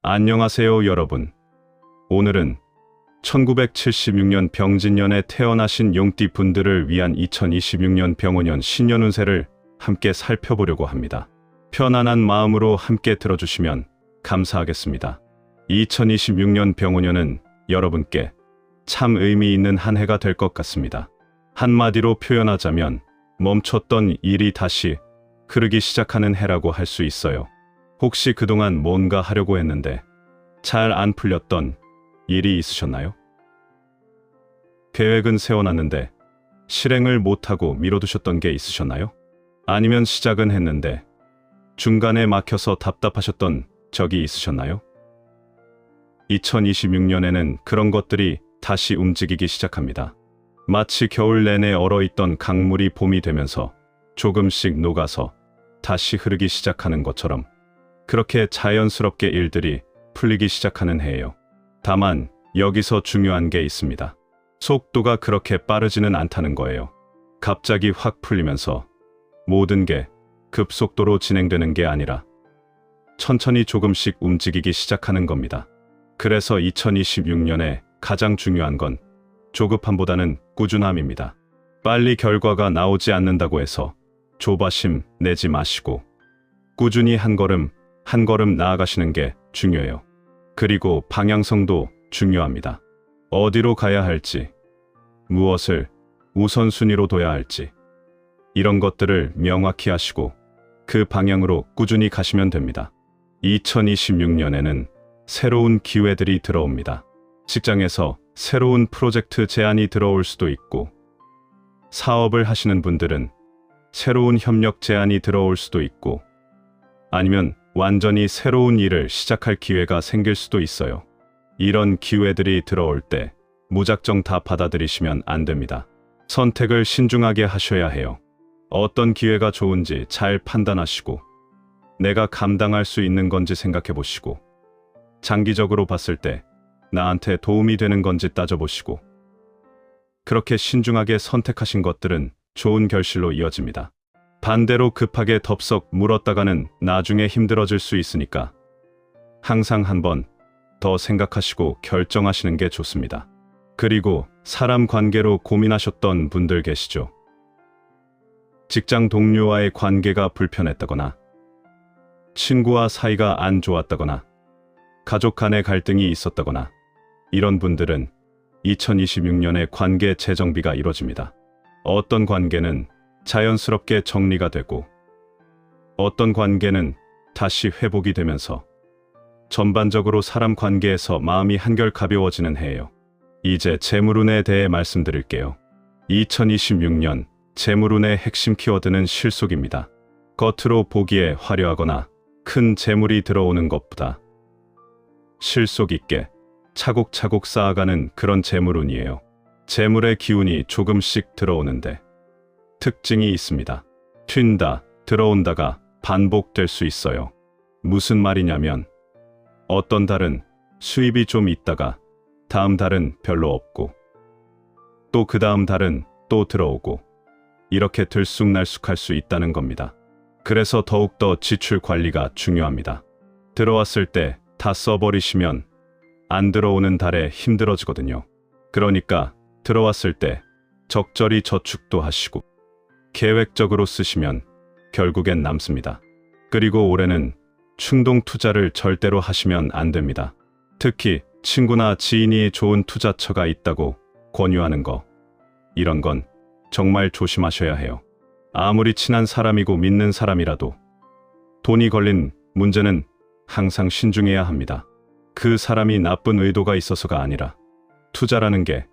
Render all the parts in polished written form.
안녕하세요, 여러분. 오늘은 1976년 병진년에 태어나신 용띠 분들을 위한 2026년 병원년 신년운세를 함께 살펴보려고 합니다. 편안한 마음으로 함께 들어주시면 감사하겠습니다. 2026년 병원년은 여러분께 참 의미 있는 한 해가 될 것 같습니다. 한마디로 표현하자면 멈췄던 일이 다시 흐르기 시작하는 해라고 할 수 있어요. 혹시 그동안 뭔가 하려고 했는데 잘 안 풀렸던 일이 있으셨나요? 계획은 세워놨는데 실행을 못하고 미뤄두셨던 게 있으셨나요? 아니면 시작은 했는데 중간에 막혀서 답답하셨던 적이 있으셨나요? 2026년에는 그런 것들이 다시 움직이기 시작합니다. 마치 겨울 내내 얼어있던 강물이 봄이 되면서 조금씩 녹아서 다시 흐르기 시작하는 것처럼 그렇게 자연스럽게 일들이 풀리기 시작하는 해예요. 다만 여기서 중요한 게 있습니다. 속도가 그렇게 빠르지는 않다는 거예요. 갑자기 확 풀리면서 모든 게 급속도로 진행되는 게 아니라 천천히 조금씩 움직이기 시작하는 겁니다. 그래서 2026년에 가장 중요한 건 조급함보다는 꾸준함입니다. 빨리 결과가 나오지 않는다고 해서 조바심 내지 마시고 꾸준히 한 걸음 한 걸음 나아가시는 게 중요해요. 그리고 방향성도 중요합니다. 어디로 가야 할지, 무엇을 우선순위로 둬야 할지 이런 것들을 명확히 하시고 그 방향으로 꾸준히 가시면 됩니다. 2026년에는 새로운 기회들이 들어옵니다. 직장에서 새로운 프로젝트 제안이 들어올 수도 있고, 사업을 하시는 분들은 새로운 협력 제안이 들어올 수도 있고, 아니면 완전히 새로운 일을 시작할 기회가 생길 수도 있어요. 이런 기회들이 들어올 때 무작정 다 받아들이시면 안 됩니다. 선택을 신중하게 하셔야 해요. 어떤 기회가 좋은지 잘 판단하시고 내가 감당할 수 있는 건지 생각해 보시고 장기적으로 봤을 때 나한테 도움이 되는 건지 따져보시고 그렇게 신중하게 선택하신 것들은 좋은 결실로 이어집니다. 반대로 급하게 덥석 물었다가는 나중에 힘들어질 수 있으니까 항상 한 번 더 생각하시고 결정하시는 게 좋습니다. 그리고 사람 관계로 고민하셨던 분들 계시죠? 직장 동료와의 관계가 불편했다거나 친구와 사이가 안 좋았다거나 가족 간의 갈등이 있었다거나 이런 분들은 2026년에 관계 재정비가 이루어집니다. 어떤 관계는 자연스럽게 정리가 되고 어떤 관계는 다시 회복이 되면서 전반적으로 사람 관계에서 마음이 한결 가벼워지는 해예요. 이제 재물운에 대해 말씀드릴게요. 2026년 재물운의 핵심 키워드는 실속입니다. 겉으로 보기에 화려하거나 큰 재물이 들어오는 것보다 실속 있게 차곡차곡 쌓아가는 그런 재물운이에요. 재물의 기운이 조금씩 들어오는데 특징이 있습니다. 튄다, 들어온다가 반복될 수 있어요. 무슨 말이냐면 어떤 달은 수입이 좀 있다가 다음 달은 별로 없고 또 그 다음 달은 또 들어오고 이렇게 들쑥날쑥할 수 있다는 겁니다. 그래서 더욱더 지출 관리가 중요합니다. 들어왔을 때 다 써버리시면 안 들어오는 달에 힘들어지거든요. 그러니까 들어왔을 때 적절히 저축도 하시고 계획적으로 쓰시면 결국엔 남습니다. 그리고 올해는 충동 투자를 절대로 하시면 안 됩니다. 특히 친구나 지인이 좋은 투자처가 있다고 권유하는 거, 이런 건 정말 조심하셔야 해요. 아무리 친한 사람이고 믿는 사람이라도 돈이 걸린 문제는 항상 신중해야 합니다. 그 사람이 나쁜 의도가 있어서가 아니라 투자라는 게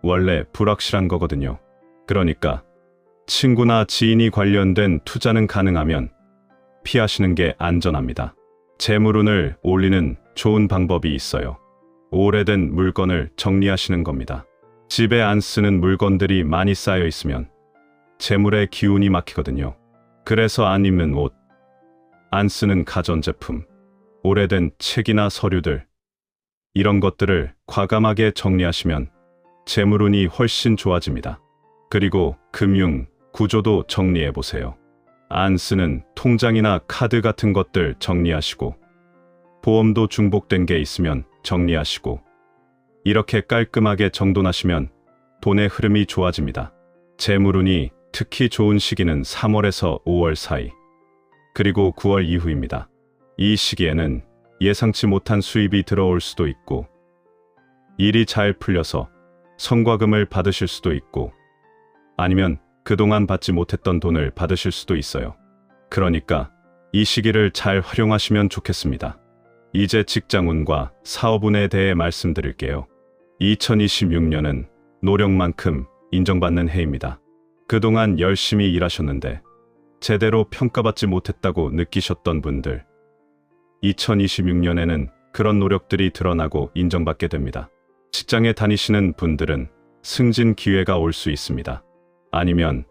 원래 불확실한 거거든요. 그러니까 친구나 지인이 관련된 투자는 가능하면 피하시는 게 안전합니다. 재물운을 올리는 좋은 방법이 있어요. 오래된 물건을 정리하시는 겁니다. 집에 안 쓰는 물건들이 많이 쌓여 있으면 재물의 기운이 막히거든요. 그래서 안 입는 옷, 안 쓰는 가전제품, 오래된 책이나 서류들, 이런 것들을 과감하게 정리하시면 재물운이 훨씬 좋아집니다. 그리고 금융 구조도 정리해보세요. 안 쓰는 통장이나 카드 같은 것들 정리하시고 보험도 중복된 게 있으면 정리하시고 이렇게 깔끔하게 정돈하시면 돈의 흐름이 좋아집니다. 재물운이 특히 좋은 시기는 3월에서 5월 사이, 그리고 9월 이후입니다. 이 시기에는 예상치 못한 수입이 들어올 수도 있고 일이 잘 풀려서 성과금을 받으실 수도 있고 아니면 그동안 받지 못했던 돈을 받으실 수도 있어요. 그러니까 이 시기를 잘 활용하시면 좋겠습니다. 이제 직장운과 사업운에 대해 말씀드릴게요. 2026년은 노력만큼 인정받는 해입니다. 그동안 열심히 일하셨는데 제대로 평가받지 못했다고 느끼셨던 분들, 2026년에는 그런 노력들이 드러나고 인정받게 됩니다. 직장에 다니시는 분들은 승진 기회가 올 수 있습니다. 아니면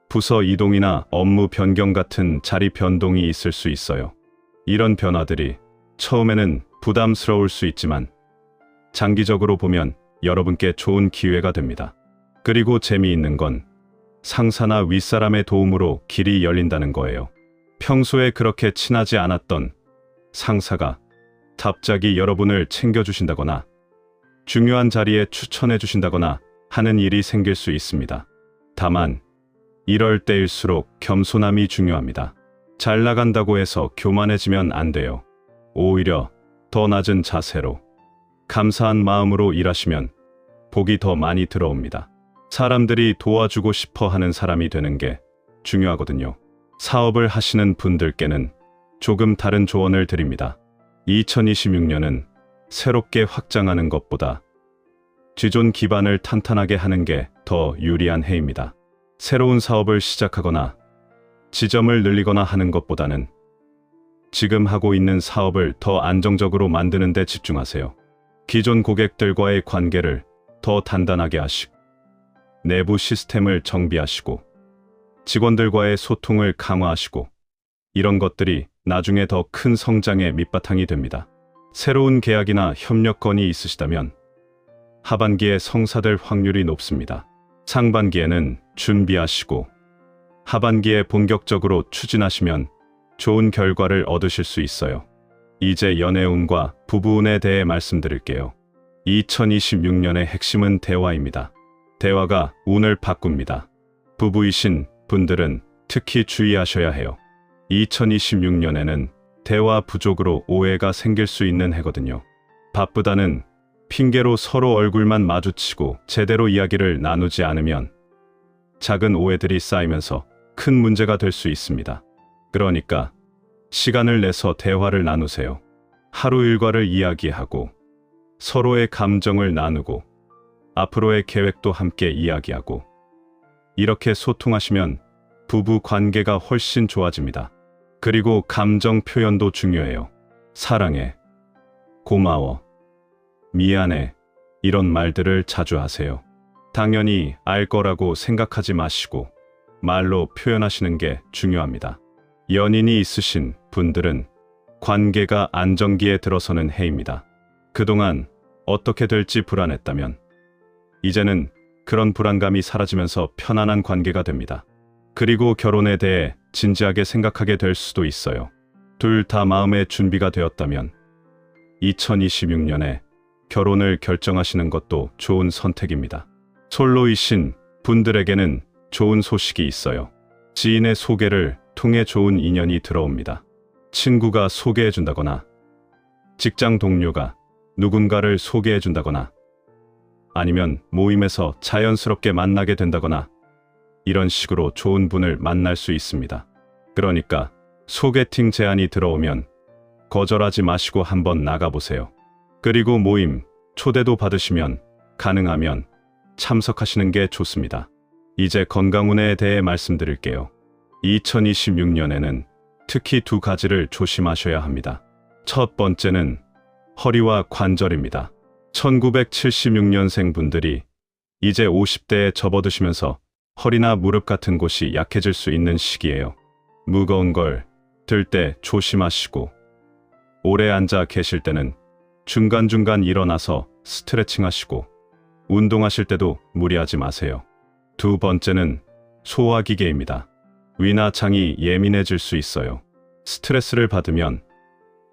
부서 이동이나 업무 변경 같은 자리 변동이 있을 수 있어요. 이런 변화들이 처음에는 부담스러울 수 있지만 장기적으로 보면 여러분께 좋은 기회가 됩니다. 그리고 재미있는 건 상사나 윗사람의 도움으로 길이 열린다는 거예요. 평소에 그렇게 친하지 않았던 상사가 갑자기 여러분을 챙겨주신다거나 중요한 자리에 추천해 주신다거나 하는 일이 생길 수 있습니다. 다만 이럴 때일수록 겸손함이 중요합니다. 잘 나간다고 해서 교만해지면 안 돼요. 오히려 더 낮은 자세로 감사한 마음으로 일하시면 복이 더 많이 들어옵니다. 사람들이 도와주고 싶어 하는 사람이 되는 게 중요하거든요. 사업을 하시는 분들께는 조금 다른 조언을 드립니다. 2026년은 새롭게 확장하는 것보다 기존 기반을 탄탄하게 하는 게 더 유리한 해입니다. 새로운 사업을 시작하거나 지점을 늘리거나 하는 것보다는 지금 하고 있는 사업을 더 안정적으로 만드는 데 집중하세요. 기존 고객들과의 관계를 더 단단하게 하시고 내부 시스템을 정비하시고 직원들과의 소통을 강화하시고 이런 것들이 나중에 더 큰 성장의 밑바탕이 됩니다. 새로운 계약이나 협력 건이 있으시다면 하반기에 성사될 확률이 높습니다. 상반기에는 준비하시고 하반기에 본격적으로 추진하시면 좋은 결과를 얻으실 수 있어요. 이제 연애운과 부부운에 대해 말씀드릴게요. 2026년의 핵심은 대화입니다. 대화가 운을 바꿉니다. 부부이신 분들은 특히 주의하셔야 해요. 2026년에는 대화 부족으로 오해가 생길 수 있는 해거든요. 바쁘다는 핑계로 서로 얼굴만 마주치고 제대로 이야기를 나누지 않으면 작은 오해들이 쌓이면서 큰 문제가 될 수 있습니다. 그러니까 시간을 내서 대화를 나누세요. 하루 일과를 이야기하고 서로의 감정을 나누고 앞으로의 계획도 함께 이야기하고 이렇게 소통하시면 부부 관계가 훨씬 좋아집니다. 그리고 감정 표현도 중요해요. 사랑해, 고마워, 미안해 이런 말들을 자주 하세요. 당연히 알 거라고 생각하지 마시고 말로 표현하시는 게 중요합니다. 연인이 있으신 분들은 관계가 안정기에 들어서는 해입니다. 그동안 어떻게 될지 불안했다면 이제는 그런 불안감이 사라지면서 편안한 관계가 됩니다. 그리고 결혼에 대해 진지하게 생각하게 될 수도 있어요. 둘 다 마음의 준비가 되었다면 2026년에 결혼을 결정하시는 것도 좋은 선택입니다. 솔로이신 분들에게는 좋은 소식이 있어요. 지인의 소개를 통해 좋은 인연이 들어옵니다. 친구가 소개해준다거나 직장 동료가 누군가를 소개해준다거나 아니면 모임에서 자연스럽게 만나게 된다거나 이런 식으로 좋은 분을 만날 수 있습니다. 그러니까 소개팅 제안이 들어오면 거절하지 마시고 한번 나가보세요. 그리고 모임, 초대도 받으시면 가능하면 참석하시는 게 좋습니다. 이제 건강운에 대해 말씀드릴게요. 2026년에는 특히 두 가지를 조심하셔야 합니다. 첫 번째는 허리와 관절입니다. 1976년생 분들이 이제 50대에 접어드시면서 허리나 무릎 같은 곳이 약해질 수 있는 시기예요. 무거운 걸 들 때 조심하시고 오래 앉아 계실 때는 중간중간 일어나서 스트레칭 하시고 운동하실 때도 무리하지 마세요. 두 번째는 소화기계입니다. 위나 장이 예민해질 수 있어요. 스트레스를 받으면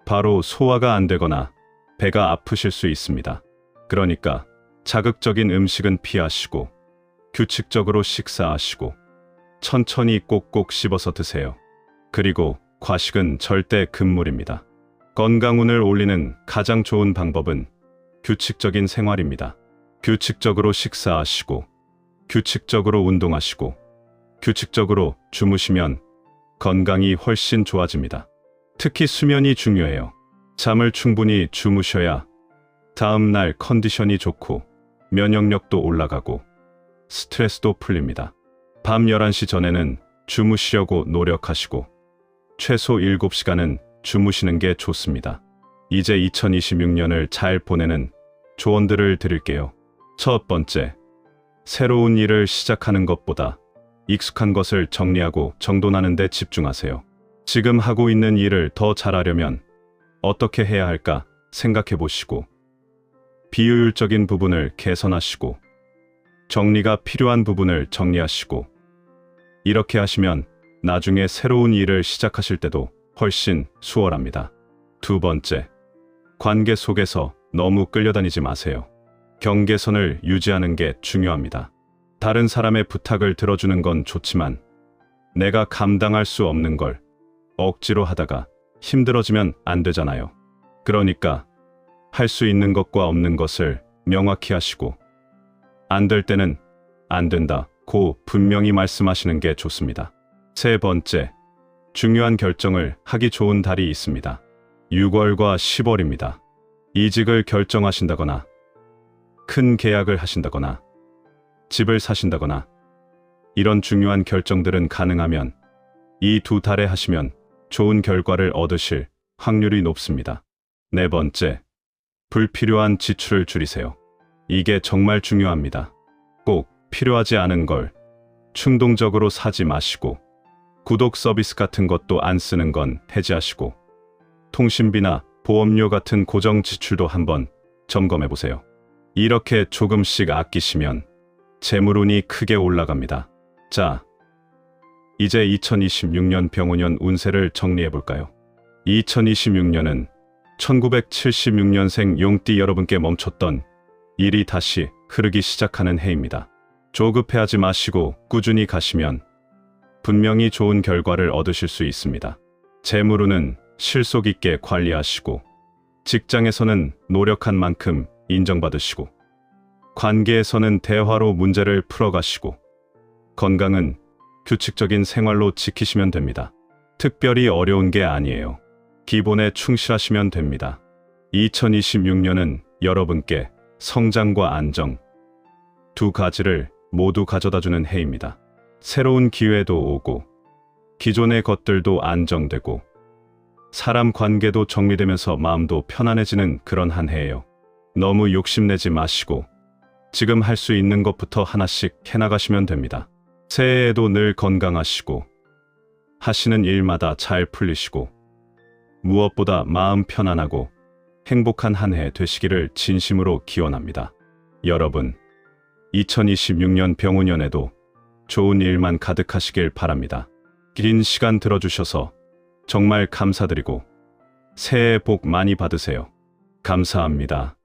바로 소화가 안 되거나 배가 아프실 수 있습니다. 그러니까 자극적인 음식은 피하시고 규칙적으로 식사하시고 천천히 꼭꼭 씹어서 드세요. 그리고 과식은 절대 금물입니다. 건강운을 올리는 가장 좋은 방법은 규칙적인 생활입니다. 규칙적으로 식사하시고 규칙적으로 운동하시고 규칙적으로 주무시면 건강이 훨씬 좋아집니다. 특히 수면이 중요해요. 잠을 충분히 주무셔야 다음 날 컨디션이 좋고 면역력도 올라가고 스트레스도 풀립니다. 밤 11시 전에는 주무시려고 노력하시고 최소 7시간은 주무시는 게 좋습니다. 이제 2026년을 잘 보내는 조언들을 드릴게요. 첫 번째, 새로운 일을 시작하는 것보다 익숙한 것을 정리하고 정돈하는 데 집중하세요. 지금 하고 있는 일을 더 잘하려면 어떻게 해야 할까 생각해 보시고 비효율적인 부분을 개선하시고 정리가 필요한 부분을 정리하시고 이렇게 하시면 나중에 새로운 일을 시작하실 때도 훨씬 수월합니다. 두 번째, 관계 속에서 너무 끌려다니지 마세요. 경계선을 유지하는 게 중요합니다. 다른 사람의 부탁을 들어주는 건 좋지만 내가 감당할 수 없는 걸 억지로 하다가 힘들어지면 안 되잖아요. 그러니까 할 수 있는 것과 없는 것을 명확히 하시고 안 될 때는 안 된다고 분명히 말씀하시는 게 좋습니다. 세 번째, 중요한 결정을 하기 좋은 달이 있습니다. 6월과 10월입니다. 이직을 결정하신다거나 큰 계약을 하신다거나 집을 사신다거나 이런 중요한 결정들은 가능하면 이 두 달에 하시면 좋은 결과를 얻으실 확률이 높습니다. 네 번째, 불필요한 지출을 줄이세요. 이게 정말 중요합니다. 꼭 필요하지 않은 걸 충동적으로 사지 마시고 구독 서비스 같은 것도 안 쓰는 건 해지하시고 통신비나 보험료 같은 고정 지출도 한번 점검해 보세요. 이렇게 조금씩 아끼시면 재물운이 크게 올라갑니다. 자, 이제 2026년 병운년 운세를 정리해 볼까요? 2026년은 1976년생 용띠 여러분께 멈췄던 일이 다시 흐르기 시작하는 해입니다. 조급해하지 마시고 꾸준히 가시면 분명히 좋은 결과를 얻으실 수 있습니다. 재물운은 실속 있게 관리하시고 직장에서는 노력한 만큼 인정받으시고 관계에서는 대화로 문제를 풀어가시고 건강은 규칙적인 생활로 지키시면 됩니다. 특별히 어려운 게 아니에요. 기본에 충실하시면 됩니다. 2026년은 여러분께 성장과 안정 두 가지를 모두 가져다주는 해입니다. 새로운 기회도 오고 기존의 것들도 안정되고 사람 관계도 정리되면서 마음도 편안해지는 그런 한 해예요. 너무 욕심내지 마시고 지금 할 수 있는 것부터 하나씩 해나가시면 됩니다. 새해에도 늘 건강하시고 하시는 일마다 잘 풀리시고 무엇보다 마음 편안하고 행복한 한 해 되시기를 진심으로 기원합니다. 여러분, 2026년 병운년에도 좋은 일만 가득하시길 바랍니다. 긴 시간 들어주셔서 정말 감사드리고 새해 복 많이 받으세요. 감사합니다.